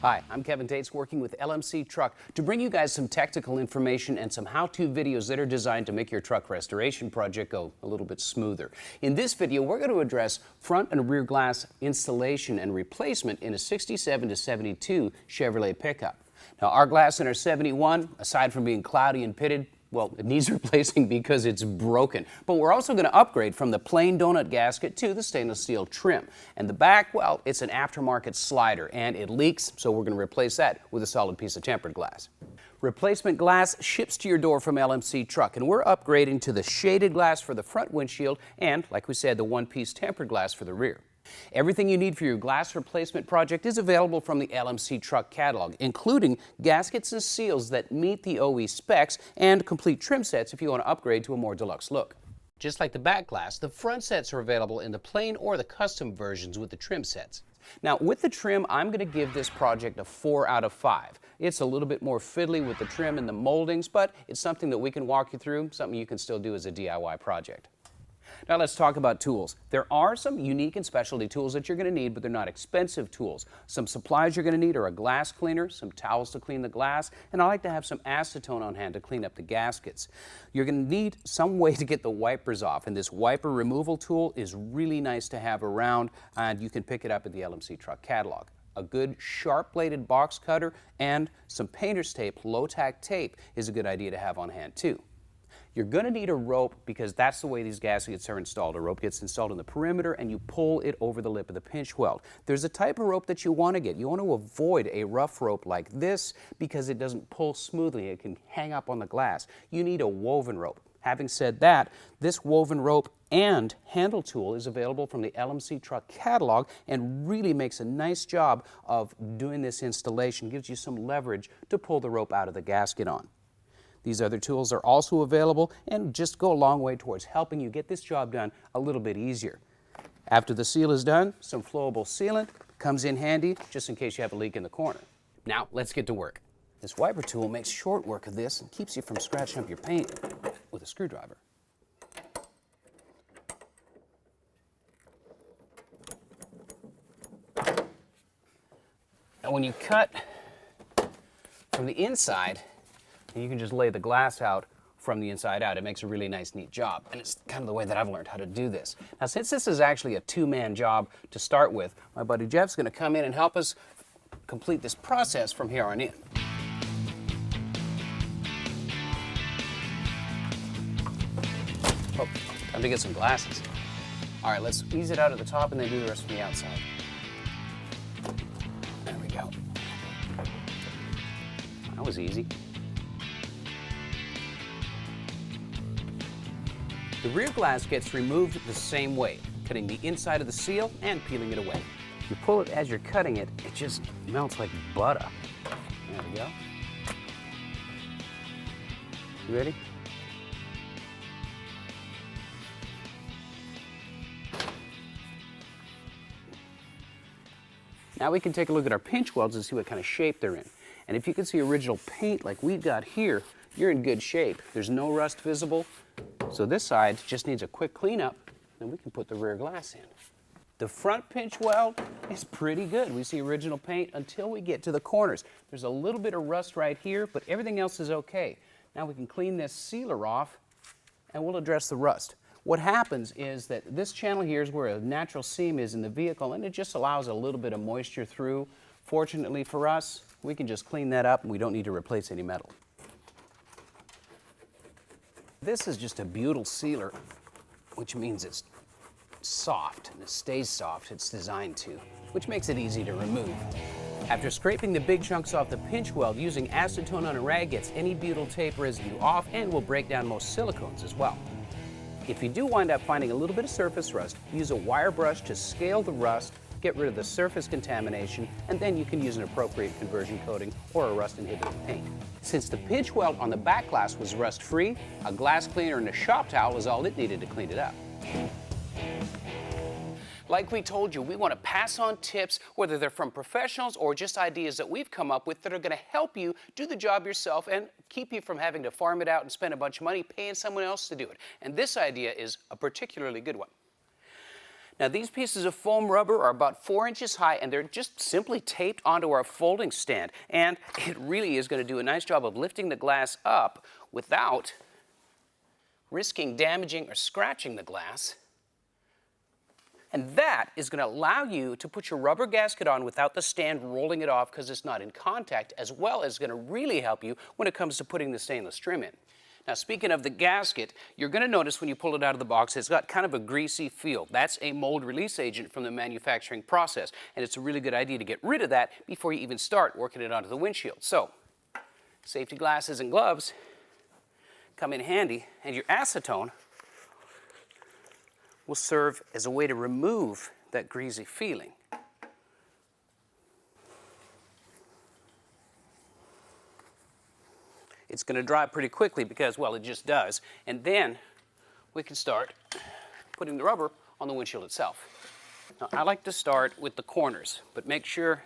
Hi, I'm Kevin Tetz working with LMC Truck to bring you guys some technical information and some how-to videos that are designed to make your truck restoration project go a little bit smoother. In this video, we're going to address front and rear glass installation and replacement in a 67 to 72 Chevrolet pickup. Now, our glass in our 71, aside from being cloudy and pitted, well, it needs replacing because it's broken. But we're also going to upgrade from the plain donut gasket to the stainless steel trim. And the back, well, it's an aftermarket slider and it leaks, so we're going to replace that with a solid piece of tempered glass. Replacement glass ships to your door from LMC Truck, and we're upgrading to the shaded glass for the front windshield and, like we said, the one-piece tempered glass for the rear. Everything you need for your glass replacement project is available from the LMC Truck catalog, including gaskets and seals that meet the OE specs and complete trim sets if you want to upgrade to a more deluxe look. Just like the back glass, the front sets are available in the plain or the custom versions with the trim sets. Now, with the trim, I'm going to give this project a 4 out of 5. It's a little bit more fiddly with the trim and the moldings, but it's something that we can walk you through, something you can still do as a DIY project. Now let's talk about tools. There are some unique and specialty tools that you're going to need, but they're not expensive tools. Some supplies you're going to need are a glass cleaner, some towels to clean the glass, and I like to have some acetone on hand to clean up the gaskets. You're going to need some way to get the wipers off, and this wiper removal tool is really nice to have around, and you can pick it up at the LMC Truck catalog. A good sharp-bladed box cutter and some painter's tape, low-tack tape, is a good idea to have on hand too. You're going to need a rope because that's the way these gaskets are installed. A rope gets installed in the perimeter and you pull it over the lip of the pinch weld. There's a type of rope that you want to get. You want to avoid a rough rope like this because it doesn't pull smoothly. It can hang up on the glass. You need a woven rope. Having said that, this woven rope and handle tool is available from the LMC Truck catalog and really makes a nice job of doing this installation. Gives you some leverage to pull the rope out of the gasket on. These other tools are also available and just go a long way towards helping you get this job done a little bit easier. After the seal is done, some flowable sealant comes in handy just in case you have a leak in the corner. Now, let's get to work. This wiper tool makes short work of this and keeps you from scratching up your paint with a screwdriver. Now, when you cut from the inside, you can just lay the glass out from the inside out. It makes a really nice, neat job. And it's kind of the way that I've learned how to do this. Now, since this is actually a two-man job to start with, my buddy Jeff's going to come in and help us complete this process from here on in. Oh, time to get some glasses. All right, let's ease it out at the top and then do the rest from the outside. There we go. That was easy. The rear glass gets removed the same way, cutting the inside of the seal and peeling it away. If you pull it as you're cutting it, it just melts like butter. There we go. You ready? Now we can take a look at our pinch welds and see what kind of shape they're in. And if you can see original paint like we've got here, you're in good shape. There's no rust visible. So this side just needs a quick cleanup, and we can put the rear glass in. The front pinch weld is pretty good. We see original paint until we get to the corners. There's a little bit of rust right here, but everything else is okay. Now we can clean this sealer off, and we'll address the rust. What happens is that this channel here is where a natural seam is in the vehicle, and it just allows a little bit of moisture through. Fortunately for us, we can just clean that up, and we don't need to replace any metal. This is just a butyl sealer, which means it's soft, and it stays soft. It's designed to, which makes it easy to remove. After scraping the big chunks off the pinch weld, using acetone on a rag gets any butyl tape residue off and will break down most silicones as well. If you do wind up finding a little bit of surface rust, use a wire brush to scale the rust, get rid of the surface contamination, and then you can use an appropriate conversion coating or a rust-inhibiting paint. Since the pinch weld on the back glass was rust-free, a glass cleaner and a shop towel was all it needed to clean it up. Like we told you, we want to pass on tips, whether they're from professionals or just ideas that we've come up with that are going to help you do the job yourself and keep you from having to farm it out and spend a bunch of money paying someone else to do it. And this idea is a particularly good one. Now these pieces of foam rubber are about 4 inches high, and they're just simply taped onto our folding stand. And it really is going to do a nice job of lifting the glass up without risking damaging or scratching the glass. And that is going to allow you to put your rubber gasket on without the stand rolling it off because it's not in contact, as well as going to really help you when it comes to putting the stainless trim in. Now, speaking of the gasket, you're going to notice when you pull it out of the box, it's got kind of a greasy feel. That's a mold release agent from the manufacturing process, and it's a really good idea to get rid of that before you even start working it onto the windshield. So, safety glasses and gloves come in handy, and your acetone will serve as a way to remove that greasy feeling. It's going to dry pretty quickly because, well, it just does. And then we can start putting the rubber on the windshield itself. Now, I like to start with the corners, but make sure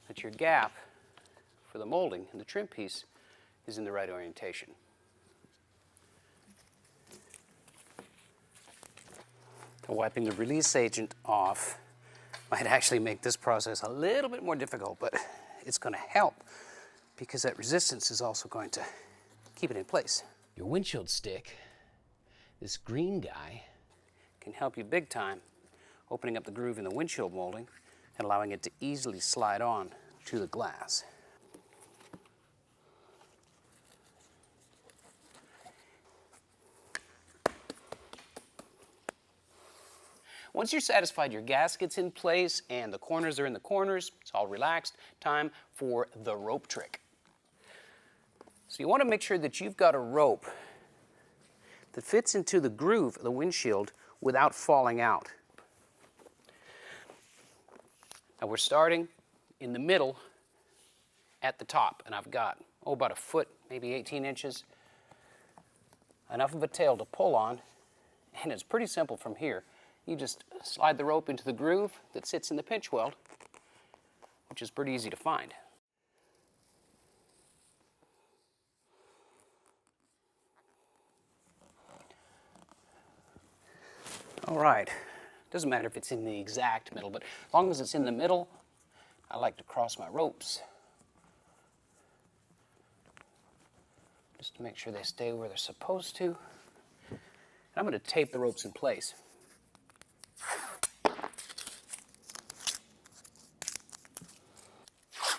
that your gap for the molding and the trim piece is in the right orientation. Wiping the release agent off might actually make this process a little bit more difficult, but it's going to help because that resistance is also going to keep it in place. Your windshield stick, this green guy, can help you big time opening up the groove in the windshield molding and allowing it to easily slide on to the glass. Once you're satisfied your gasket's in place and the corners are in the corners, it's all relaxed, time for the rope trick. So you want to make sure that you've got a rope that fits into the groove of the windshield without falling out. Now we're starting in the middle at the top, and I've got, about a foot, maybe 18 inches, enough of a tail to pull on, and it's pretty simple from here. You just slide the rope into the groove that sits in the pinch weld, which is pretty easy to find. All right, doesn't matter if it's in the exact middle, but as long as it's in the middle, I like to cross my ropes just to make sure they stay where they're supposed to. And I'm going to tape the ropes in place.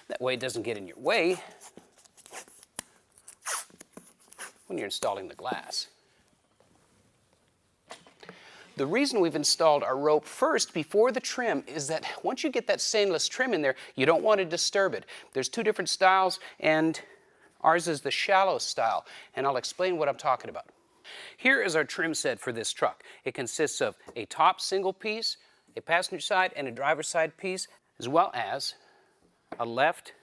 That way it doesn't get in your way when you're installing the glass. The reason we've installed our rope first before the trim is that once you get that stainless trim in there, you don't want to disturb it. There's two different styles, and ours is the shallow style, and I'll explain what I'm talking about. Here is our trim set for this truck. It consists of a top single piece, a passenger side and a driver's side piece, as well as a left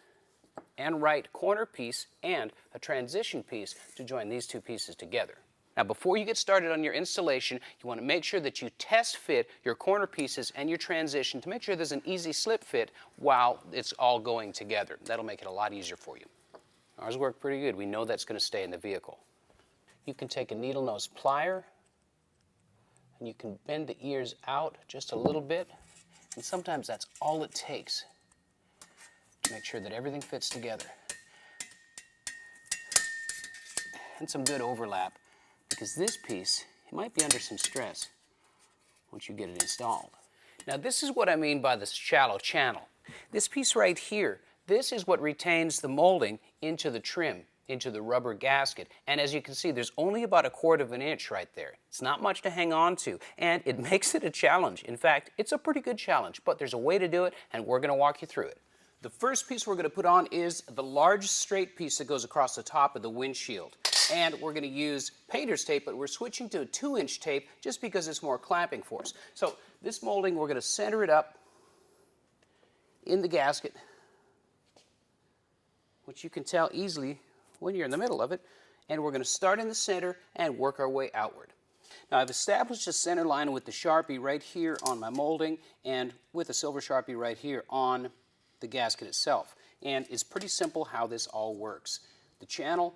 and right corner piece and a transition piece to join these two pieces together. Now, before you get started on your installation, you want to make sure that you test fit your corner pieces and your transition to make sure there's an easy slip fit while it's all going together. That'll make it a lot easier for you. Ours work pretty good. We know that's going to stay in the vehicle. You can take a needle nose plier and you can bend the ears out just a little bit, and sometimes that's all it takes to make sure that everything fits together. And some good overlap, because this piece, it might be under some stress once you get it installed. Now this is what I mean by the shallow channel. This piece right here, this is what retains the molding into the trim, into the rubber gasket. And as you can see, there's only about 1/4 of an inch right there. It's not much to hang on to, and it makes it a challenge. In fact, it's a pretty good challenge, but there's a way to do it, and we're going to walk you through it. The first piece we're going to put on is the large straight piece that goes across the top of the windshield. And we're going to use painter's tape, but we're switching to a 2-inch tape just because it's more clamping force. So this molding, we're going to center it up in the gasket, which you can tell easily when you're in the middle of it. And we're going to start in the center and work our way outward. Now I've established a center line with the Sharpie right here on my molding and with a silver Sharpie right here on the gasket itself. And it's pretty simple how this all works. The channel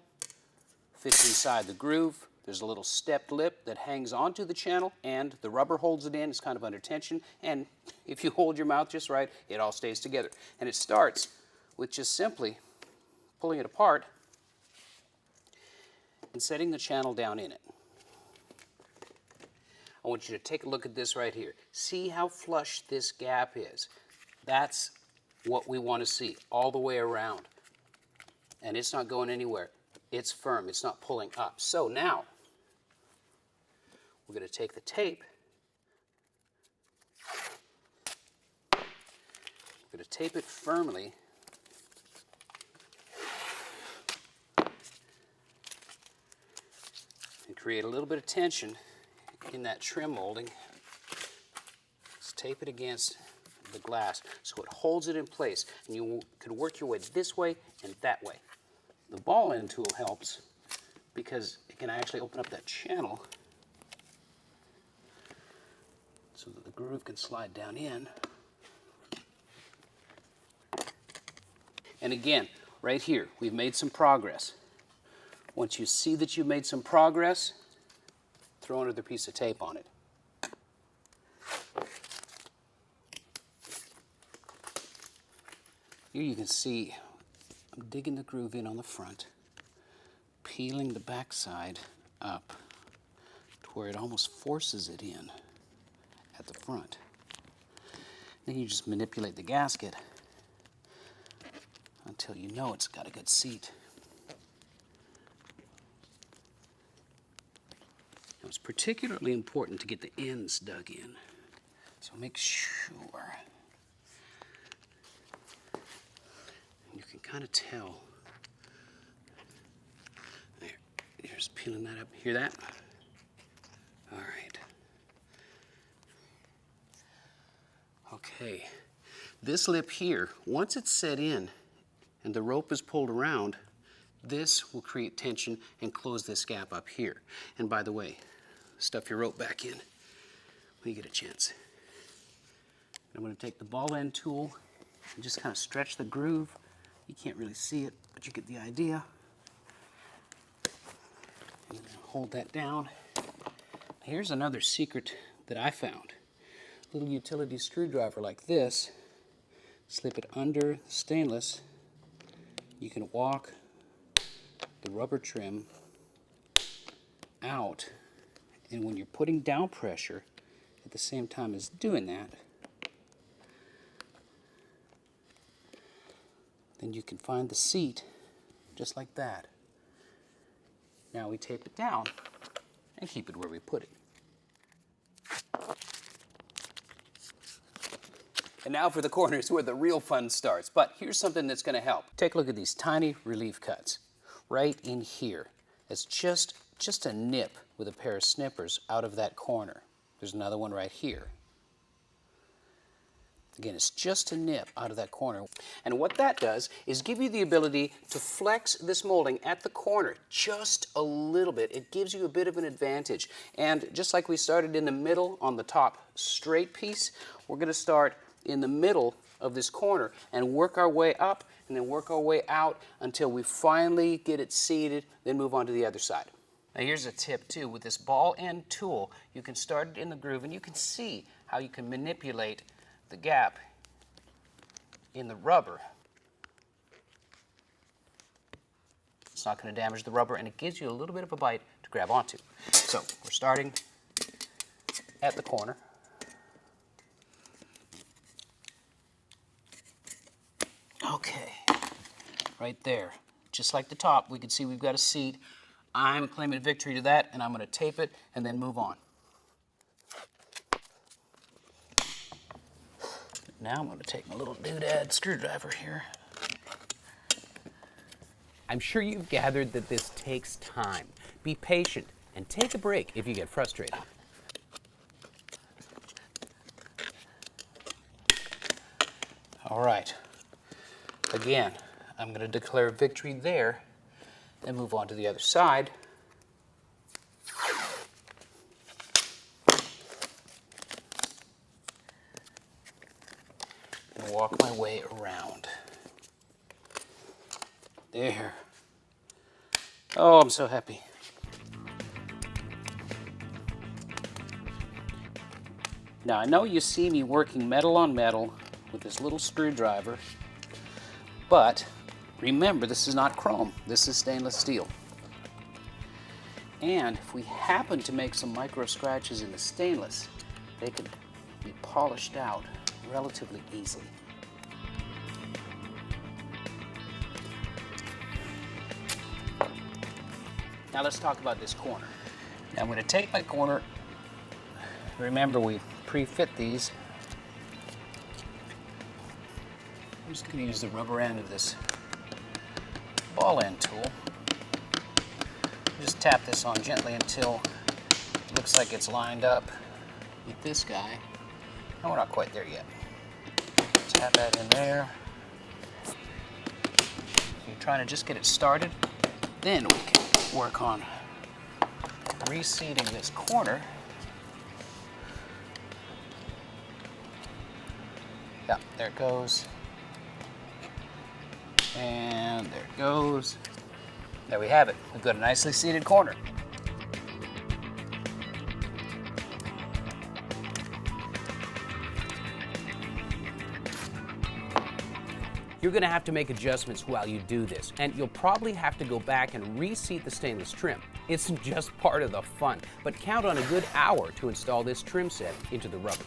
fits inside the groove, There's a little stepped lip that hangs onto the channel, and the rubber holds it in. It's kind of under tension, and if you hold your mouth just right, it all stays together. And it starts with just simply pulling it apart and setting the channel down in it. I want you to take a look at this right here. See how flush this gap is. That's what we want to see all the way around. And it's not going anywhere. It's firm. It's not pulling up. So now, we're going to take the tape. We're going to tape it firmly and create a little bit of tension in that trim molding. Let's tape it against the glass so it holds it in place, and you can work your way this way and that way. The ball end tool helps because it can actually open up that channel so that the groove can slide down in. And again, right here, we've made some progress. Once you see that you've made some progress, throw another piece of tape on it. Here you can see I'm digging the groove in on the front, peeling the backside up to where it almost forces it in at the front. Then you just manipulate the gasket until you know it's got a good seat. Now, it's particularly important to get the ends dug in, so make sure. You can kind of tell. There, you're just peeling that up. Hear that? All right. Okay. This lip here, once it's set in and the rope is pulled around, this will create tension and close this gap up here. And by the way, stuff your rope back in when you get a chance. I'm going to take the ball end tool and just kind of stretch the groove. You can't really see it, but you get the idea. And then hold that down. Here's another secret that I found. A little utility screwdriver like this. Slip it under the stainless. You can walk the rubber trim out, and when you're putting down pressure at the same time as doing that, then you can find the seat just like that. Now we tape it down and keep it where we put it. And now for the corners where the real fun starts. But here's something that's going to help. Take a look at these tiny relief cuts right in here. It's just a nip with a pair of snippers out of that corner. There's another one right here. Again, it's just a nip out of that corner. And what that does is give you the ability to flex this molding at the corner just a little bit. It gives you a bit of an advantage. And just like we started in the middle on the top straight piece, we're going to start in the middle of this corner and work our way up and then work our way out until we finally get it seated, then move on to the other side. Now here's a tip too. With this ball end tool, you can start it in the groove and you can see how you can manipulate the gap in the rubber. It's not going to damage the rubber, and it gives you a little bit of a bite to grab onto. So we're starting at the corner. Okay, right there. Just like the top, we can see we've got a seat. I'm claiming victory to that, and I'm going to tape it and then move on. Now I'm going to take my little doodad screwdriver here. I'm sure you've gathered that this takes time. Be patient and take a break if you get frustrated. All right. Again, I'm going to declare victory there and move on to the other side. And walk my way around. There. Oh, I'm so happy. Now I know you see me working metal on metal with this little screwdriver, but remember this is not chrome, this is stainless steel. And if we happen to make some micro scratches in the stainless, they can be polished out relatively easily. Now let's talk about this corner. Now I'm going to take my corner. Remember, we pre-fit these. I'm just going to use the rubber end of this ball end tool. Just tap this on gently until it looks like it's lined up with this guy. No, we're not quite there yet. Tap that in there. You're trying to just get it started. Then we can work on reseating this corner. Yeah, there it goes. And there it goes. There we have it. We've got a nicely seated corner. You're going to have to make adjustments while you do this, and you'll probably have to go back and reseat the stainless trim. It's just part of the fun, but count on a good hour to install this trim set into the rubber.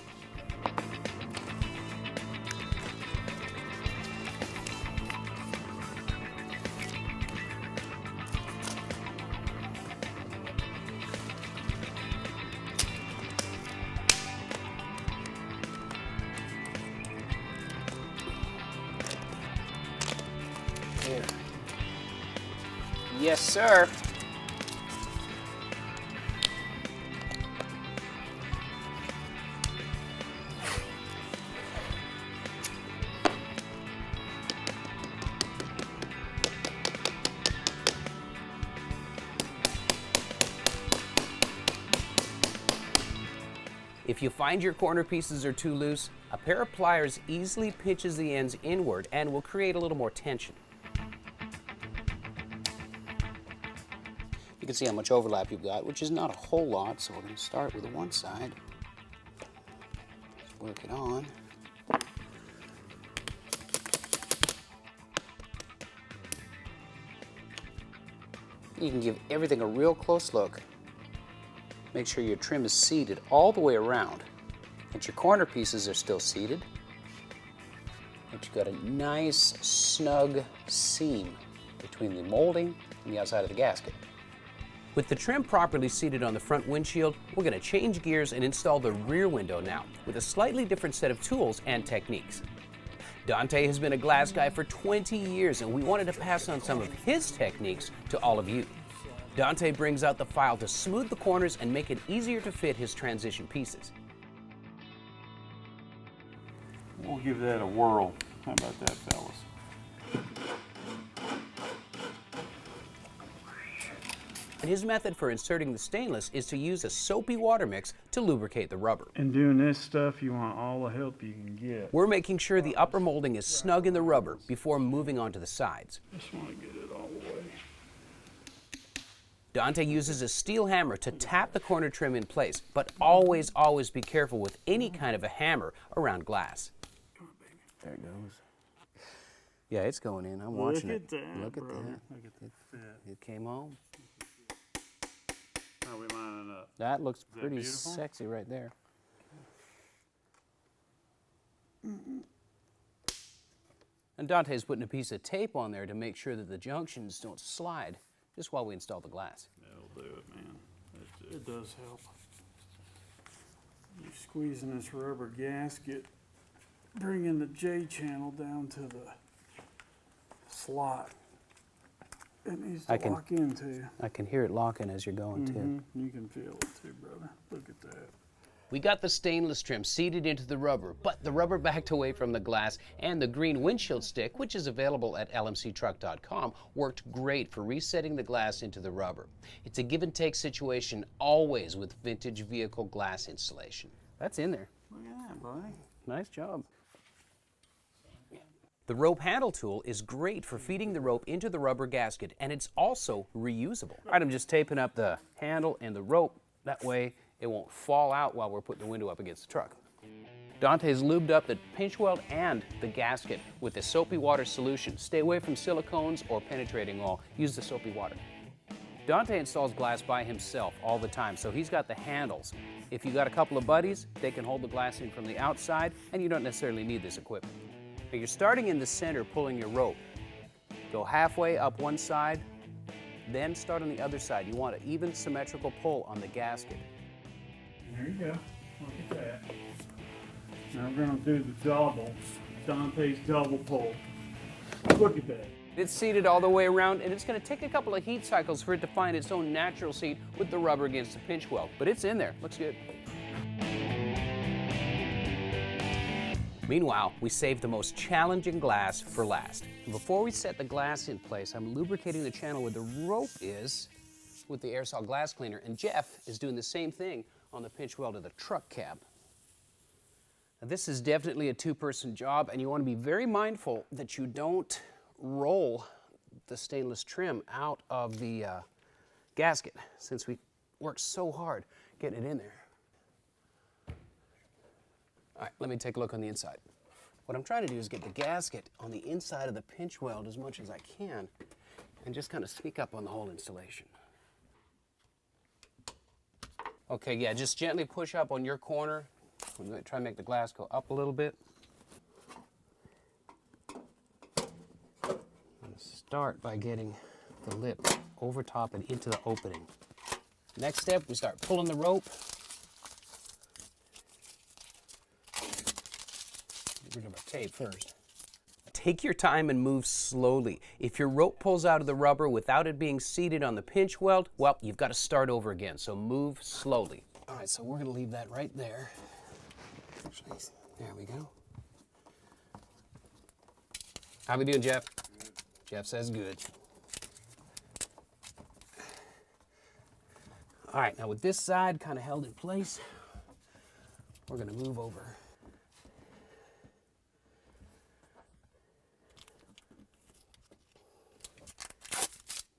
Here. Yes, sir. If you find your corner pieces are too loose, a pair of pliers easily pinches the ends inward and will create a little more tension. You can see how much overlap you've got, which is not a whole lot, so we're going to start with the one side. Work it on. You can give everything a real close look. Make sure your trim is seated all the way around, that your corner pieces are still seated, that you've got a nice snug seam between the molding and the outside of the gasket. With the trim properly seated on the front windshield, we're going to change gears and install the rear window now with a slightly different set of tools and techniques. Dante has been a glass guy for 20 years, and we wanted to pass on some of his techniques to all of you. Dante brings out the file to smooth the corners and make it easier to fit his transition pieces. We'll give that a whirl. How about that, fellas? And his method for inserting the stainless is to use a soapy water mix to lubricate the rubber. And doing this stuff, you want all the help you can get. We're making sure the upper molding is snug in the rubber before moving on to the sides. Just want to get it all the way. Dante uses a steel hammer to tap the corner trim in place, but always be careful with any kind of a hammer around glass. There it goes. Yeah, it's going in. I'm watching it. Look at Look at that. Look at that. It came home. How are we lining up? That looks that pretty beautiful? sexy right there. And Dante's putting a piece of tape on there to make sure that the junctions don't slide just while we install the glass. That'll do it, man. It does help. You're squeezing this rubber gasket, bringing the J channel down to the slot. It needs to lock into. I can hear it locking as you're going too. You can feel it too, brother. Look at that. We got the stainless trim seated into the rubber, but the rubber backed away from the glass, and the green windshield stick, which is available at lmctruck.com, worked great for resetting the glass into the rubber. It's a give and take situation always with vintage vehicle glass installation. That's in there. Look at that, buddy. Nice job. The rope handle tool is great for feeding the rope into the rubber gasket, and it's also reusable. All right, I'm just taping up the handle and the rope. That way it won't fall out while we're putting the window up against the truck. Dante's lubed up the pinch weld and the gasket with the soapy water solution. Stay away from silicones or penetrating oil. Use the soapy water. Dante installs glass by himself all the time, so he's got the handles. If you got a couple of buddies, they can hold the glass in from the outside, and you don't necessarily need this equipment. Now you're starting in the center, pulling your rope. Go halfway up one side, then start on the other side. You want an even symmetrical pull on the gasket. There you go. Look at that. Now we're going to do the double, Dante's double pull. Look at that. It's seated all the way around, and it's going to take a couple of heat cycles for it to find its own natural seat with the rubber against the pinch weld. But it's in there. Looks good. Meanwhile, we saved the most challenging glass for last. Before we set the glass in place, I'm lubricating the channel where the rope is with the aerosol glass cleaner, and Jeff is doing the same thing on the pinch weld of the truck cab. Now, this is definitely a two-person job, and you want to be very mindful that you don't roll the stainless trim out of the gasket, since we worked so hard getting it in there. All right, let me take a look on the inside. What I'm trying to do is get the gasket on the inside of the pinch weld as much as I can and just kind of sneak up on the whole installation. Okay, yeah, just gently push up on your corner. I'm going to try and make the glass go up a little bit. I'm going to start by getting the lip over top and into the opening. Next step, we start pulling the rope. Get rid of our tape first. Take your time and move slowly. If your rope pulls out of the rubber without it being seated on the pinch weld, well, you've got to start over again, so move slowly. All right, so we're going to leave that right there. There we go. How we doing, Jeff? Good. Jeff says good. All right, now with this side kind of held in place, we're going to move over.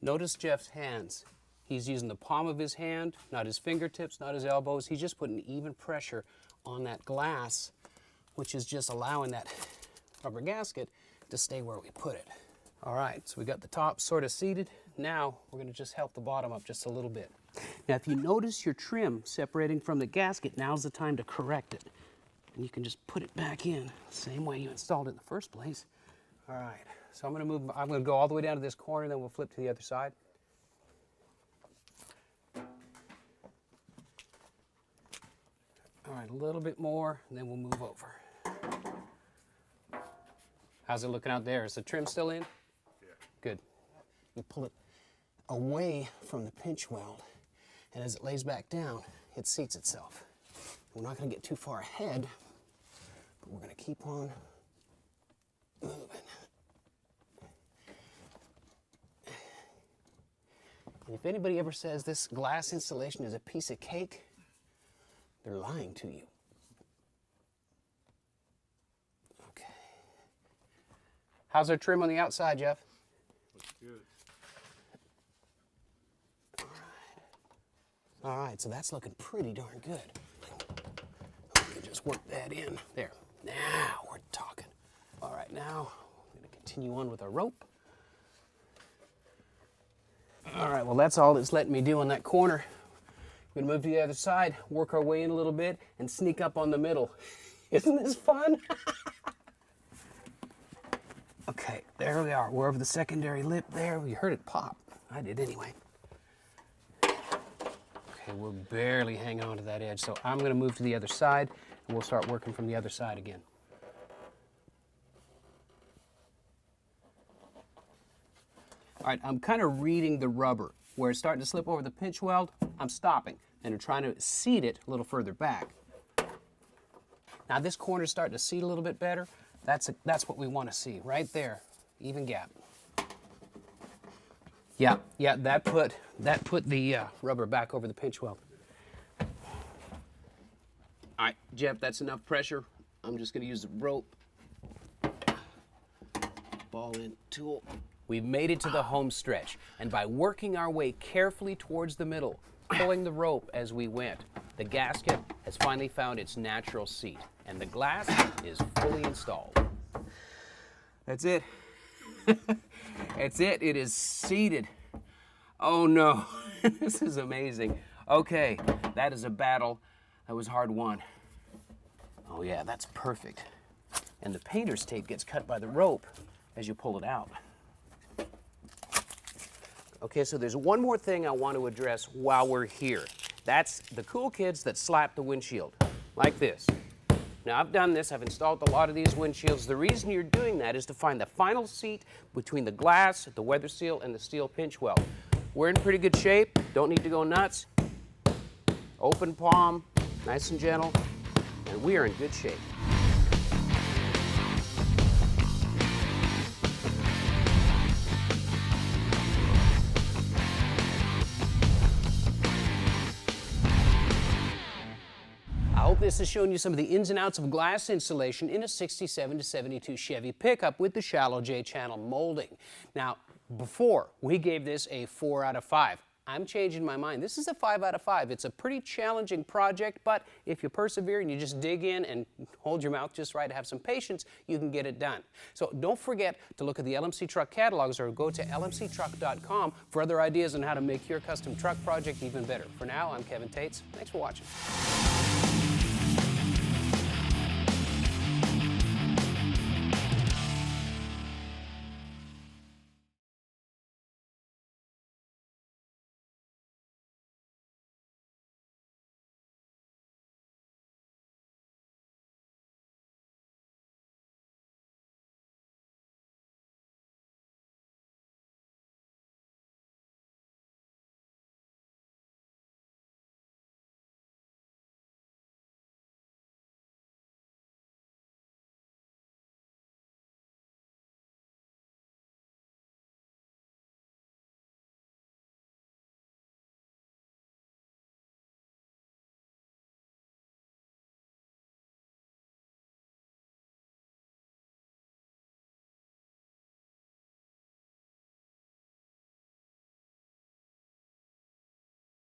Notice Jeff's hands. He's using the palm of his hand, not his fingertips, not his elbows. He's just putting even pressure on that glass, which is just allowing that rubber gasket to stay where we put it. All right, so we got the top sort of seated. Now we're going to just help the bottom up just a little bit. Now if you notice your trim separating from the gasket, now's the time to correct it. And you can just put it back in the same way you installed it in the first place. All right, so I'm going to go all the way down to this corner, then we'll flip to the other side. All right, a little bit more, and then we'll move over. How's it looking out there? Is the trim still in? Yeah. Good. You pull it away from the pinch weld, and as it lays back down, it seats itself. We're not going to get too far ahead, but we're going to keep on moving. And if anybody ever says this glass installation is a piece of cake, they're lying to you. Okay. How's our trim on the outside, Jeff? Looks good. All right, so that's looking pretty darn good. We can just work that in. There. Now we're talking. All right, now we're going to continue on with our rope. All right, well, that's all it's letting me do on that corner. We're going to move to the other side, work our way in a little bit, and sneak up on the middle. Isn't this fun? Okay, there we are. We're over the secondary lip there. We heard it pop. I did anyway. Okay, we're barely hanging on to that edge, so I'm going to move to the other side, and we'll start working from the other side again. All right, I'm kind of reading the rubber. Where it's starting to slip over the pinch weld, I'm stopping, and I'm trying to seat it a little further back. Now this corner's starting to seat a little bit better. That's what we want to see, right there, even gap. Yeah, that put the rubber back over the pinch weld. All right, Jeff, that's enough pressure. I'm just going to use the rope. Ball end tool. We've made it to the home stretch, and by working our way carefully towards the middle, pulling the rope as we went, the gasket has finally found its natural seat, and the glass is fully installed. That's it. That's it. It is seated. Oh no, this is amazing. Okay, that is a battle. That was hard won. Oh yeah, that's perfect. And the painter's tape gets cut by the rope as you pull it out. Okay, so there's one more thing I want to address while we're here. That's the cool kids that slap the windshield, like this. Now, I've done this. I've installed a lot of these windshields. The reason you're doing that is to find the final seat between the glass, the weather seal, and the steel pinch weld. We're in pretty good shape. Don't need to go nuts. Open palm, nice and gentle, and we are in good shape. I hope this has shown you some of the ins and outs of glass installation in a 67 to 72 Chevy pickup with the shallow J channel molding. Now, before we gave this a 4 out of 5. I'm changing my mind. This is a 5 out of 5. It's a pretty challenging project, but if you persevere and you just dig in and hold your mouth just right, have some patience, you can get it done. So don't forget to look at the LMC Truck catalogs or go to lmctruck.com for other ideas on how to make your custom truck project even better. For now, I'm Kevin Tetz. Thanks for watching.